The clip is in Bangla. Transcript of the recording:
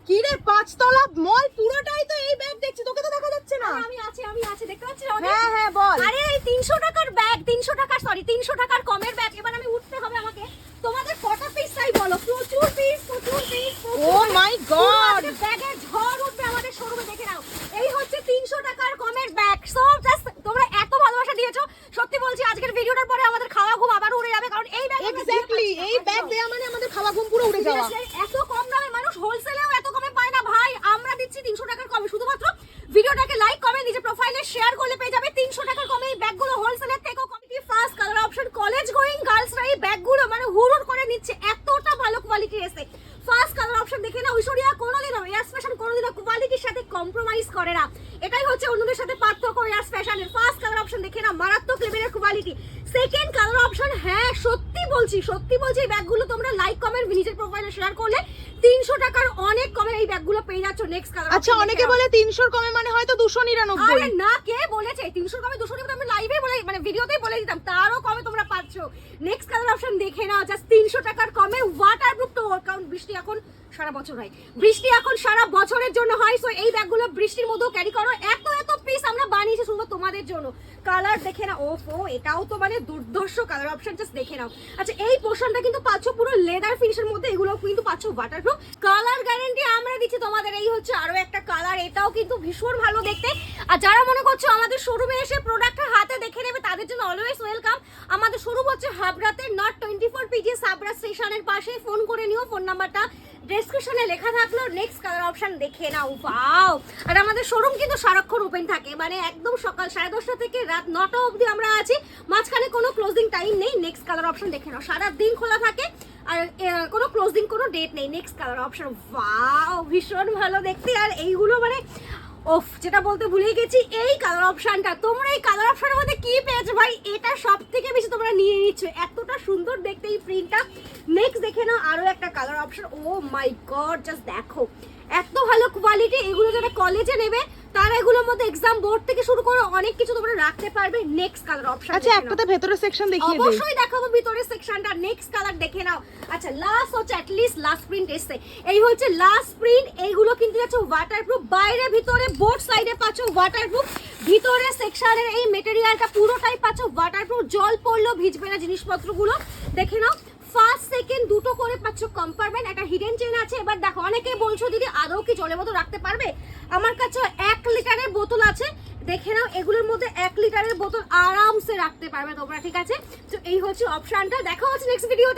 কি রে, পাঁচতলা মল পুরোটাই তো এই ব্যাগ দেখছি, তোকে তো দেখা যাচ্ছে না। আমি আছি দেখতে পাচ্ছিস? হ্যাঁ হ্যাঁ বল। আরে এই 300 টাকার ব্যাগ, 300 টাকার সরি 300 টাকার কমের ব্যাগ। এবার আমি উঠতে হবে আমাকে। তোমাদের কটা পিস চাই বলো? প্রচুর পিস। ও মাই গড, ব্যাগের ঝড় উঠবে আমাদের শোরুমে, দেখে নাও। এই হচ্ছে 300 টাকার কমের ব্যাগ। সো জাস্ট তোমরা এত ভালোবাসা দিয়েছো, সত্যি বলছি আজকের ভিডিওটার পরে আমাদের খাওয়া ঘুম আবার উড়ে যাবে, কারণ এই ব্যাগ এক্স্যাক্টলি এই ব্যাগ দেয়া মানে আমাদের খাওয়া ঘুম পুরো উড়ে যাওয়া। এত কম দামে মানুষ হোলসেলেও এত কমে পায় না ভাই। আমরা দিচ্ছি 300 টাকার কমে। শুধুমাত্র ভিডিওটাকে লাইক কমেন্ট নিজের প্রোফাইলে শেয়ার করলে পেয়ে যাবে 300 টাকার কমে এই ব্যাগগুলো হোলসেলের থেকেও quality first colour option. College going গার্লসরা এই ব্যাগগুলো মানে হুড় করে নিচ্ছে, এতটা ভালো কোয়ালিটি এসে। ফার্স্ট কালার অপশন দেখে না, ঐশ্বরিয়া কোনোদিনও এয়াস ফ্যাশন কোনোদিনও কোয়ালিটির সাথে কম্প্রোমাইজ করে না। এটাই হচ্ছে অন্যদের সাথে পার্থক্য এয়াস ফ্যাশনের। ফার্স্ট কালার অপশন দেখে না, মারাত্মক লেভেলের কোয়ালিটি। সেকেন্ড কালার অপশন, হ্যাঁ সত্যি বলছি এই ব্যাগগুলো তোমরা লাইক কমেন্ট নিজের প্রোফাইলে শেয়ার করলে 300 টাকার অনেক কমে এই ব্যাগগুলো পেয়ে যাচ্ছ। Next colour. আচ্ছা অনেকে বলে 300 কমে মানে হয়তো 299। আরে না, কে বলেছে 300 কমে? 299 আমি লাইভে বলে মানে ভিডিওতেই বলে দিতাম, তারও কমে তোমরা পাচ্ছ। নেক্সট কালার অপশন দেখে নাও, জাস্ট 300 টাকার কমে ওয়াটারপ্রুফ টোর, কারণ বৃষ্টি এখন সারা বছর হয়, বৃষ্টি এখন সারা বছরের জন্য হয়। সো এই ব্যাগগুলো বৃষ্টির মধ্যেও ক্যারি করো। এত পিস আমরা বানিয়েছি শুধু তোমাদের জন্য। কালার দেখে নাও, ওফো এটাও তো মানে দুর্ধর্ষ কালার অপশন, জাস্ট দেখে নাও। আচ্ছা এই পোর্শনটা কিন্তু পাচ্ছ পুরো লেদার ফিনিশের মধ্যে, এগুলো কিন্তু পাচ্ছ ওয়াটারপ্রুফ। কালার গ্যারান্টি আমরা দিচ্ছি তোমাদের। এই হচ্ছে আরো একটা কালার, এটাও কিন্তু ভীষণ ভালো দেখতে। আর যারা মনে করছো আমাদের শোরুমে এসে প্রোডাক্টটা হাতে দেখে নেবে, তাদের জন্য অলওয়েজ ওয়েলকাম। আমাদের শোরুম হচ্ছে হাবড়াতে, নট 24 পিজি সাবরা স্টেশনের পাশে। ফোন করে নিও, ফোন নাম্বারটা ডেসক্রিপশনে লেখা থাকলো। নেক্সট কালার অপশন দেখে নাও, ওয়াও। আর আমাদের শোরুম কিন্তু সারাক্ষণ ওপেন থাকে, মানে একদম সকাল 10:30 থেকে রাত 9টা অবধি আমরা আছি, মাঝখানে কোনো ক্লোজিং টাইম নেই। নেক্সট কালার অপশন দেখে নাও, সারা দিন খোলা থাকে আর কোনো ক্লোজিং কোনো ডেট নেই। নেক্সট কালার অপশন, ওয়াও ভীষণ ভালো দেখতে। আর এইগুলো মানে ওফ, যেটা বলতে ভুলে গেছি, এই কালার অপশনটা তোমরা এই কালার অপশনের মধ্যে কি পেয়েছো ভাই? এটা সব থেকে বেশি তোমরা নিয়ে নিচ্ছ, এতটা সুন্দর দেখতে এই প্রিন্টটা। নেক্সট দেখে নাও আরো একটা কালার অপশন। ও মাই গড, জাস্ট দেখো এত ভালো কোয়ালিটি। এগুলো যারা কলেজে নেবে তারা এগুলোর মধ্যে এক্সাম বোর্ড থেকে শুরু করে অনেক কিছু তোমরা রাখতে পারবে। Next colour option. আচ্ছা একটাতে ভেতরের সেকশন দেখিয়ে দে। অবশ্যই দেখাবো ভিতরের সেকশনটা। নেক্সট কালার দেখে নাও। আচ্ছা লাস্ট হচ্ছে অ্যাটলিস্ট লাস্ট প্রিন্ট এসে, এই হচ্ছে লাস্ট প্রিন্ট। এইগুলো কিন্তু আছে ওয়াটারপ্রুফ, বাইরে ভিতরে বোথ সাইডে পাচ্ছ ওয়াটারপ্রুফ। ভিতরে সেকশনের এই মেটেরিয়ালটা পুরোটাই পাচ্ছ ওয়াটারপ্রুফ, জল পড়লেও ভিজবে না জিনিসপত্রগুলো। দেখে নাও ফার্স্ট সেকেন্ড দুটো করে পাচ্ছ কম্পার্টমেন্ট, একটা হিডেন চেন আছে। এবার দেখো অনেকেই বলছো দিদি আদৌ কি জলের বোতল রাখতে পারবে? আমার কাছে 1 লিটারের বোতল আছে, দেখে নাও এগুলোর মধ্যে 1 লিটারের বোতল আরামসে রাখতে পারবে তোমরা, ঠিক আছে? তো এই হচ্ছে অপশনটা। দেখা হচ্ছে নেক্সট ভিডিওতে।